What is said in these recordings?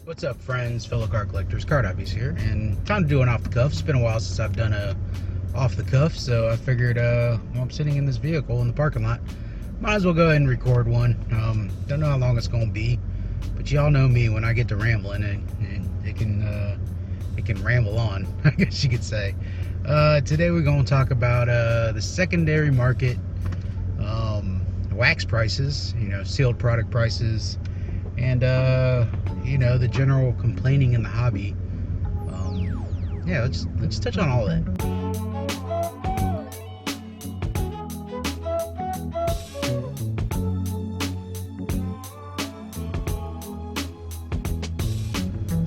What's up, friends, fellow car collectors? Card Hobbies here, and time to do an off the cuff. It's been a while since I've done a off the cuff, so I figured, while I'm sitting in this vehicle in the parking lot, might as well go ahead and record one. Don't know how long it's gonna be, but y'all know me when I get to rambling, and it can ramble on, I guess you could say. Today we're gonna talk about the secondary market, wax prices, sealed product prices, and the general complaining in the hobby. Yeah, let's touch on all that.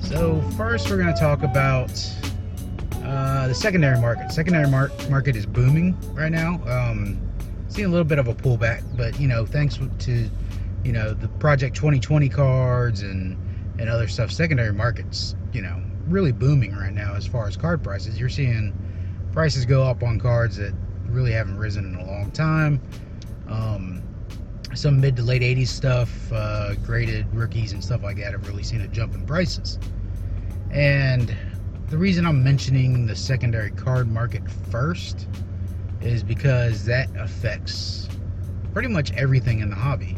So first, we're going to talk about the secondary market. Secondary market is booming right now. Seeing a little bit of a pullback, but thanks to the Project 2020 cards and other stuff, secondary markets, really booming right now as far as card prices. You're seeing prices go up on cards that really haven't risen in a long time. Some mid to late 80s stuff, graded rookies and stuff like that have really seen a jump in prices. And the reason I'm mentioning the secondary card market first is because that affects pretty much everything in the hobby.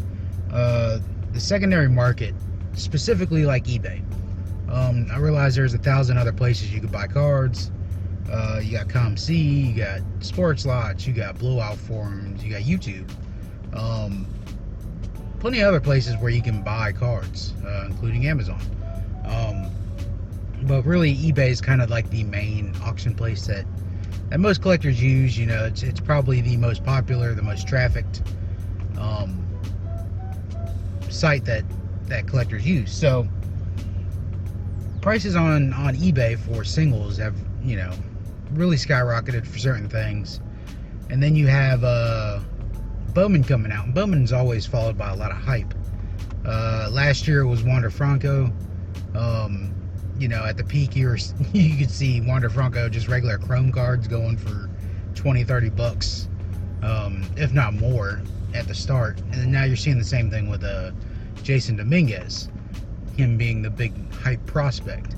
The secondary market, specifically like eBay. I realize there's 1,000 other places you could buy cards. You got ComC, you got Sports Lots, you got Blowout Forums, you got YouTube. Plenty of other places where you can buy cards, including Amazon. But really, eBay is kind of like the main auction place that most collectors use. It's probably the most popular, the most trafficked site that collectors use. So prices on eBay for singles have really skyrocketed for certain things. And then you have Bowman coming out, and Bowman's always followed by a lot of hype. Last year it was Wander Franco. At the peak you could see Wander Franco, just regular chrome cards, going for $20-30, if not more at the start. And then now you're seeing the same thing with Jason Dominguez, him being the big hype prospect.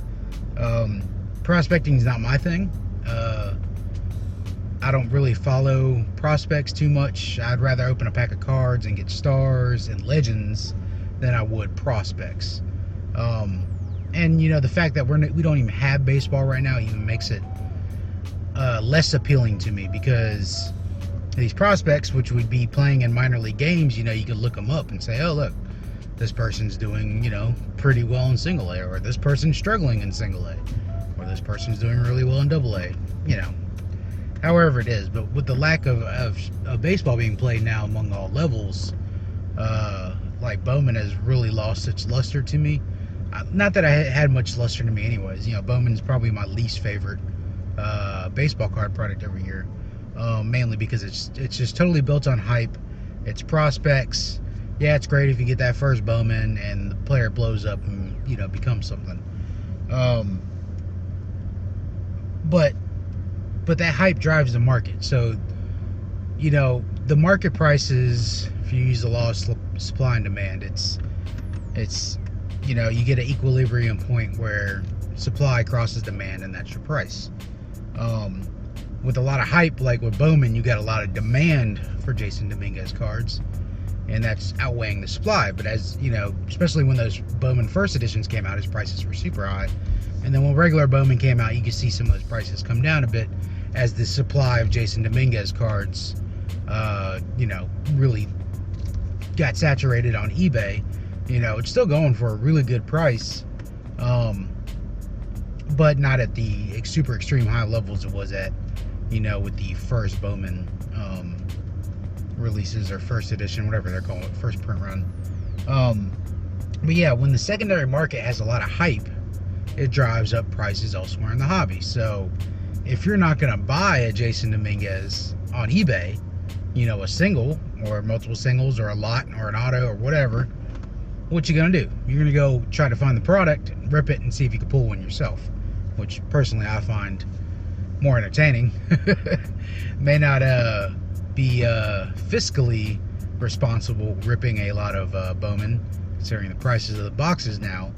Prospecting is not my thing. I don't really follow prospects too much. I'd rather open a pack of cards and get stars and legends than I would prospects. And the fact that we don't even have baseball right now even makes it less appealing to me, because these prospects, which would be playing in minor league games, you could look them up and say, oh, look, this person's doing, pretty well in single A, or this person's struggling in single A, or this person's doing really well in double A, however it is. But with the lack of baseball being played now among all levels, like Bowman has really lost its luster to me. Not that I had much luster to me anyways. Bowman's probably my least favorite baseball card product every year, mainly because it's just totally built on hype. It's prospects. Yeah, it's great if you get that first Bowman and the player blows up and becomes something. But that hype drives the market. So the market prices, if you use the law of supply and demand, it's you get an equilibrium point where supply crosses demand, and that's your price. With a lot of hype, like with Bowman, you got a lot of demand for Jason Dominguez cards, and that's outweighing the supply. But as especially when those Bowman first editions came out, his prices were super high. And then when regular Bowman came out, you could see some of those prices come down a bit as the supply of Jason Dominguez cards really got saturated on eBay. It's still going for a really good price, but not at the super extreme high levels it was at, with the first Bowman releases, or first edition, whatever they're calling it, first print run. But yeah, when the secondary market has a lot of hype, it drives up prices elsewhere in the hobby. So if you're not going to buy a Jason Dominguez on eBay, a single or multiple singles or a lot or an auto or whatever, what you gonna do? You're gonna go try to find the product, rip it, and see if you can pull one yourself, which personally I find more entertaining. May not be fiscally responsible ripping a lot of Bowman, considering the prices of the boxes now,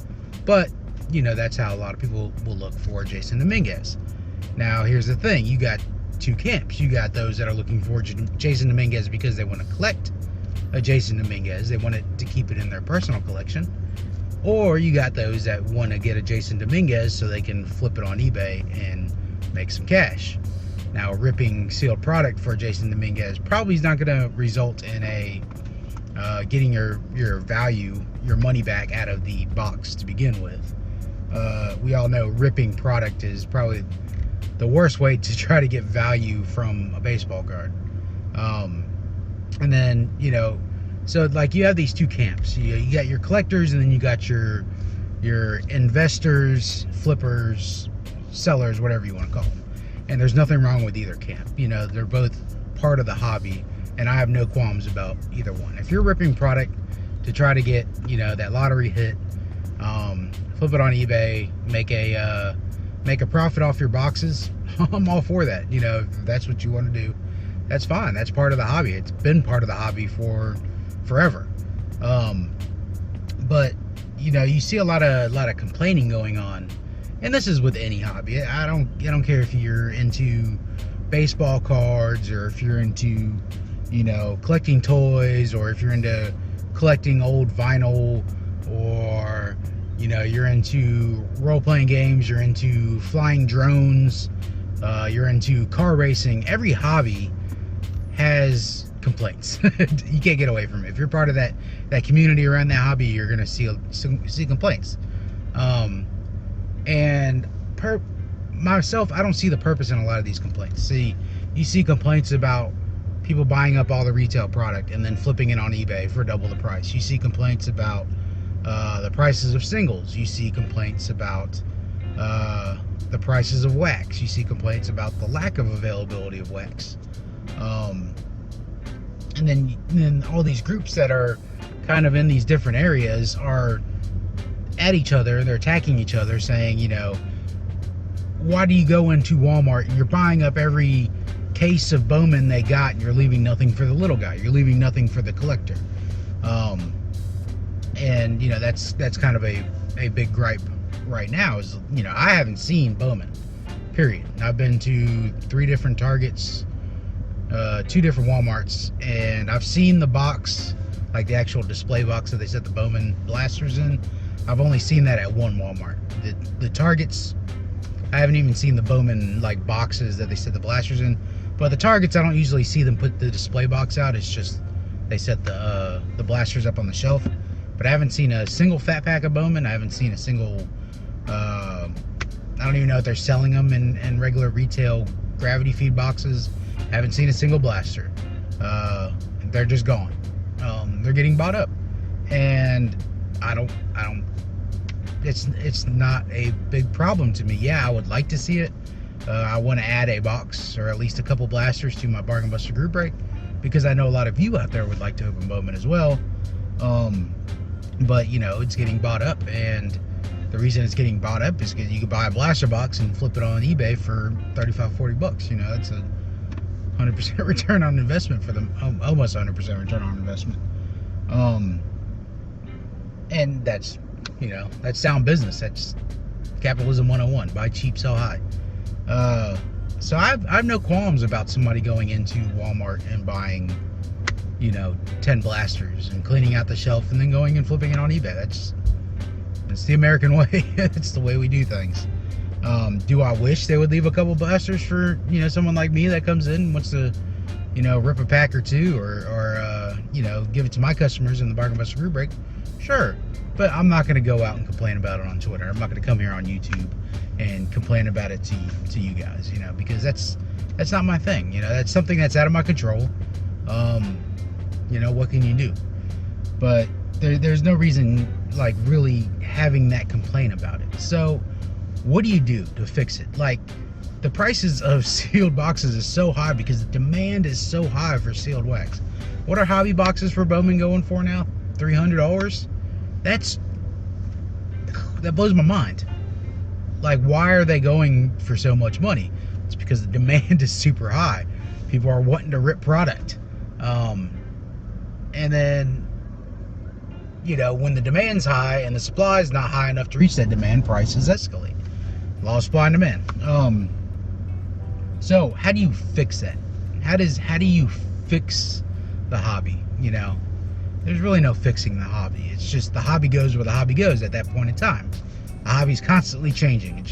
but that's how a lot of people will look for Jason Dominguez. Now, here's the thing. You got two camps. You got those that are looking for Jason Dominguez because they want to collect a Jason Dominguez. They want to keep it in their personal collection. Or you got those that want to get a Jason Dominguez so they can flip it on eBay and make some cash. Now, ripping sealed product for Jason Dominguez probably is not going to result in a getting your value, your money back out of the box to begin with. We all know ripping product is probably the worst way to try to get value from a baseball card. And then, so like you have these two camps. You got your collectors, and then you got your investors, flippers, sellers, whatever you want to call them. And there's nothing wrong with either camp. They're both part of the hobby, and I have no qualms about either one. If you're ripping product to try to get, that lottery hit, flip it on eBay, make a profit off your boxes, I'm all for that. If that's what you want to do, that's fine. That's part of the hobby. It's been part of the hobby for forever. But you see a lot of complaining going on, and this is with any hobby. I don't care if you're into baseball cards, or if you're into collecting toys, or if you're into collecting old vinyl, or you're into role-playing games, you're into flying drones, you're into car racing. Every hobby has complaints. You can't get away from it. If you're part of that community around that hobby, you're gonna see complaints. And myself, I don't see the purpose in a lot of these complaints. See, you see complaints about people buying up all the retail product and then flipping it on eBay for double the price. You see complaints about the prices of singles. You see complaints about the prices of wax. You see complaints about the lack of availability of wax. And then all these groups that are kind of in these different areas are at each other. They're attacking each other, saying, why do you go into Walmart and you're buying up every case of Bowman they got, and you're leaving nothing for the little guy? You're leaving nothing for the collector. And that's kind of a big gripe right now. Is I haven't seen Bowman, period. I've been to 3 different Targets, 2 different Walmarts, and I've seen the box, like the actual display box that they set the Bowman blasters in. I've only seen that at 1 Walmart. The Targets, I haven't even seen the Bowman like boxes that they set the blasters in. But the Targets, I don't usually see them put the display box out. It's just they set the blasters up on the shelf. But I haven't seen a single fat pack of Bowman. I haven't seen a single, I don't even know if they're selling them in regular retail gravity feed boxes. I haven't seen a single blaster. They're just gone. They're getting bought up. And I don't, it's not a big problem to me. Yeah, I would like to see it. I want to add a box or at least a couple blasters to my Bargain Buster group break, because I know a lot of you out there would like to open Bowman as well. But it's getting bought up, and the reason it's getting bought up is because you can buy a blaster box and flip it on eBay for $35-40. That's a 100% return on investment for them, almost 100% return on investment. And that's sound business. That's capitalism 101. Buy cheap, sell high. So I have no qualms about somebody going into Walmart and buying 10 blasters and cleaning out the shelf and then going and flipping it on eBay. That's the American way. It's the way we do things. Do I wish they would leave a couple blasters for someone like me that comes in and wants to rip a pack or two, or give it to my customers in the Bargain Buster group break? Sure. But I'm not going to go out and complain about it on Twitter. I'm not going to come here on YouTube and complain about it to you guys, because that's not my thing. That's something that's out of my control. What can you do? But there's no reason like really having that complaint about it. So what do you do to fix it? Like, the prices of sealed boxes is so high because the demand is so high for sealed wax. What are hobby boxes for Bowman going for now? $300? That blows my mind. Like, why are they going for so much money? It's because the demand is super high. People are wanting to rip product. And then when the demand's high and the supply is not high enough to reach that demand, prices escalate. Law of supply and demand. So how do you fix that? How do you fix the hobby? There's really no fixing the hobby. It's just the hobby goes where the hobby goes at that point in time. The hobby's constantly changing.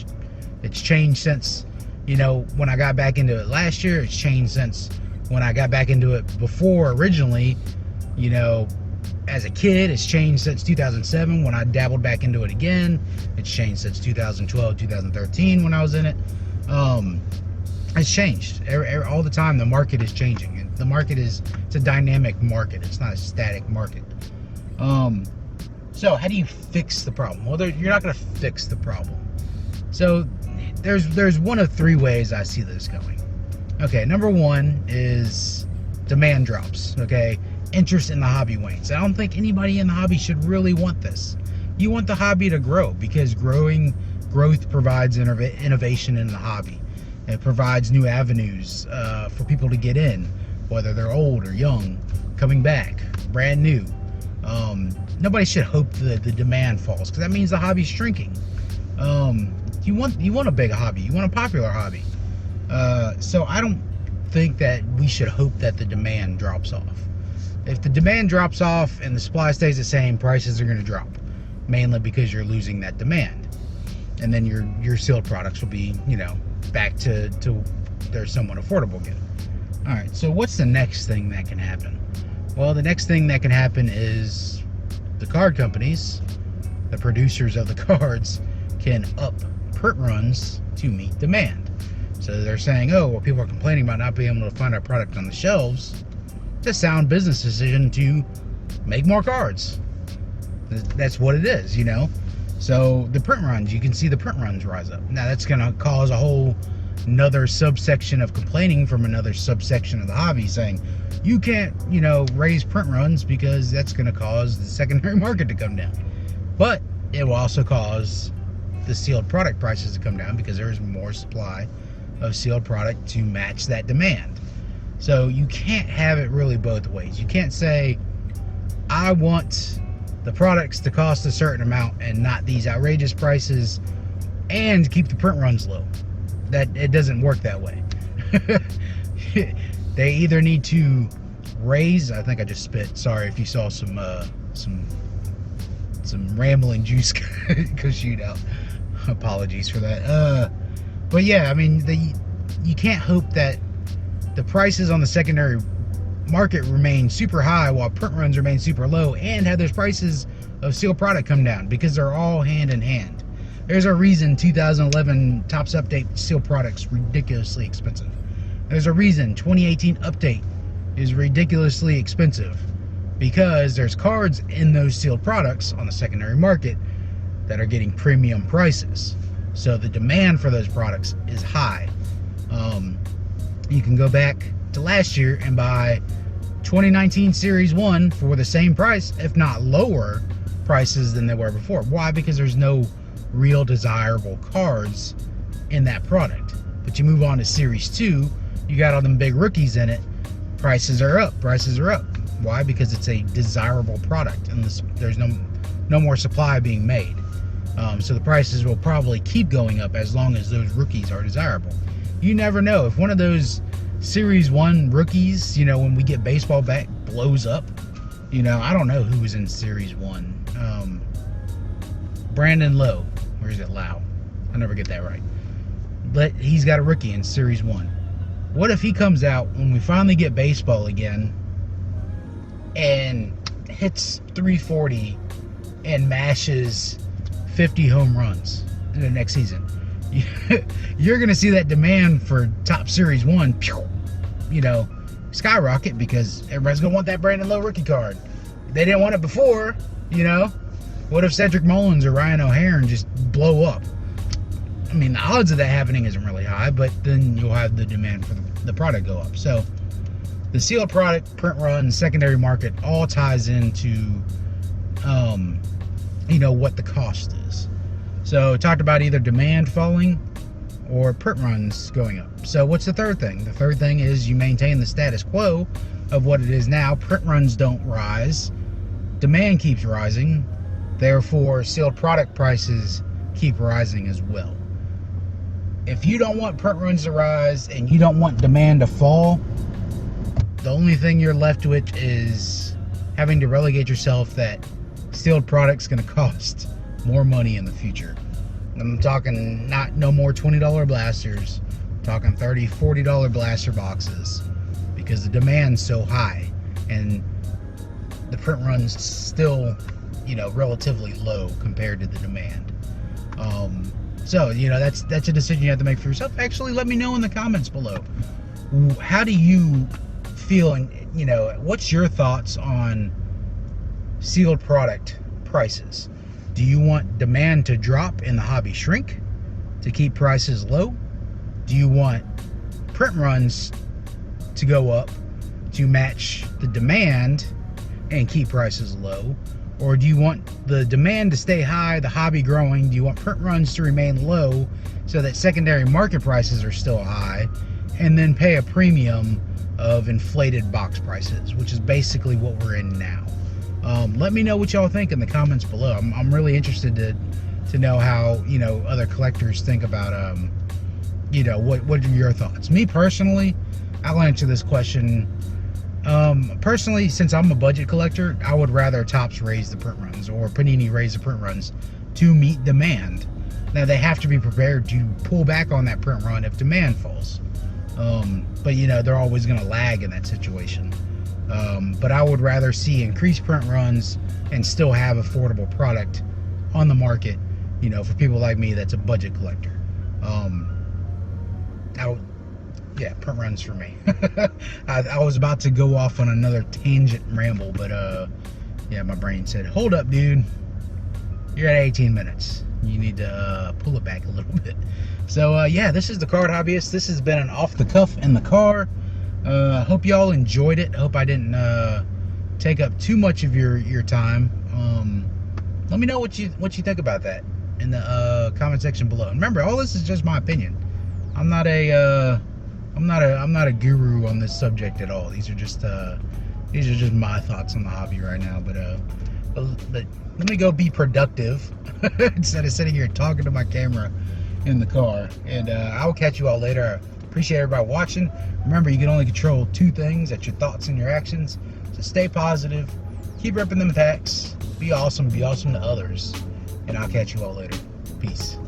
It's changed since, when I got back into it last year. It's changed since when I got back into it before originally, as a kid. It's changed since 2007 when I dabbled back into it again. It's changed since 2012, 2013 when I was in it. It's changed all the time. The market is changing. The market it's a dynamic market. It's not a static market. So how do you fix the problem? Well, you're not going to fix the problem. So there's one of three ways I see this going. Okay, number one is demand drops. Okay, interest in the hobby wanes. I don't think anybody in the hobby should really want this. You want the hobby to grow because growth provides innovation in the hobby. It provides new avenues for people to get in, whether they're old or young, coming back, brand new. Nobody should hope the demand falls, because that means the hobby's shrinking. You want a big hobby. You want a popular hobby. So I don't think that we should hope that the demand drops off. If the demand drops off and the supply stays the same, prices are going to drop, mainly because you're losing that demand. And then your sealed products will be, back to they're somewhat affordable again. All right, so what's the next thing that can happen? Well, the next thing that can happen is the card companies, the producers of the cards, can up print runs to meet demand. So they're saying, oh, well, people are complaining about not being able to find our product on the shelves. It's a sound business decision to make more cards. That's what it is, So the print runs, you can see the print runs rise up. Now that's going to cause a whole another subsection of complaining from another subsection of the hobby saying, you can't, raise print runs because that's going to cause the secondary market to come down. But it will also cause the sealed product prices to come down because there's more supply of sealed product to match that demand. So you can't have it really both ways. You can't say, I want the products to cost a certain amount and not these outrageous prices, and keep the print runs low. That it doesn't work that way. They either need to raise. I think I just spit. Sorry if you saw some rambling juice go shoot out. Apologies for that. But yeah, I mean, you can't hope that the prices on the secondary market remain super high while print runs remain super low, and have those prices of sealed product come down, because they're all hand in hand. There's a reason 2011 Topps Update sealed product's ridiculously expensive. There's a reason 2018 Update is ridiculously expensive, because there's cards in those sealed products on the secondary market that are getting premium prices. So the demand for those products is high. You can go back to last year and buy 2019 Series 1 for the same price, if not lower prices than they were before. Why? Because there's no real desirable cards in that product. But you move on to Series 2, you got all them big rookies in it, prices are up. Why? Because it's a desirable product and there's no more supply being made. So the prices will probably keep going up as long as those rookies are desirable. You never know. If one of those Series 1 rookies, when we get baseball back, blows up, I don't know who was in Series 1. Brandon Lowe. Or is it Lau? I never get that right. But he's got a rookie in Series 1. What if he comes out when we finally get baseball again and hits 340 and mashes 50 home runs in the next season? You're going to see that demand for Topps Series 1, skyrocket, because everybody's going to want that Brandon Lowe rookie card. They didn't want it before, What if Cedric Mullins or Ryan O'Hearn just blow up? I mean, the odds of that happening isn't really high, but then you'll have the demand for the product go up. So the sealed product, print run, secondary market all ties into, what the cost is. So talked about either demand falling or print runs going up. So what's the third thing? The third thing is you maintain the status quo of what it is now. Print runs don't rise. demand keeps rising, therefore sealed product prices keep rising as well. If you don't want print runs to rise and you don't want demand to fall, the only thing you're left with is having to relegate yourself that sealed product's going to cost more money in the future. I'm talking no more $20 blasters. I'm talking $30, $40 blaster boxes, because the demand's so high and the print run's still, relatively low compared to the demand. So, that's a decision you have to make for yourself. Actually, let me know in the comments below. How do you feel, and what's your thoughts on sealed product prices? Do you want demand to drop and the hobby shrink to keep prices low? Do you want print runs to go up to match the demand and keep prices low? Or do you want the demand to stay high, the hobby growing? Do you want print runs to remain low so that secondary market prices are still high, and then pay a premium of inflated box prices, which is basically what we're in now? Let me know what y'all think in the comments below. I'm really interested to know how other collectors think about what are your thoughts. Me personally, I'll answer this question. Personally, since I'm a budget collector, I would rather Topps raise the print runs, or Panini raise the print runs to meet demand. Now, they have to be prepared to pull back on that print run if demand falls. But they're always going to lag in that situation. But I would rather see increased print runs and still have affordable product on the market, for people like me that's a budget collector. Yeah, print runs for me. I was about to go off on another tangent ramble, but yeah, my brain said, hold up, dude. You're at 18 minutes. You need to pull it back a little bit. So yeah, this is the Card Hobbyist. This has been an off the cuff in the car. Hope y'all enjoyed it. Hope I didn't take up too much of your time. Let me know what you think about that in the comment section below. And remember, all this is just my opinion. I'm not a guru on this subject at all. These are just my thoughts on the hobby right now. But let me go be productive instead of sitting here talking to my camera in the car. And I'll catch you all later. I appreciate everybody watching. Remember, you can only control 2 things: that's your thoughts and your actions. So stay positive, keep ripping them packs, be awesome to others, and I'll catch you all later. Peace.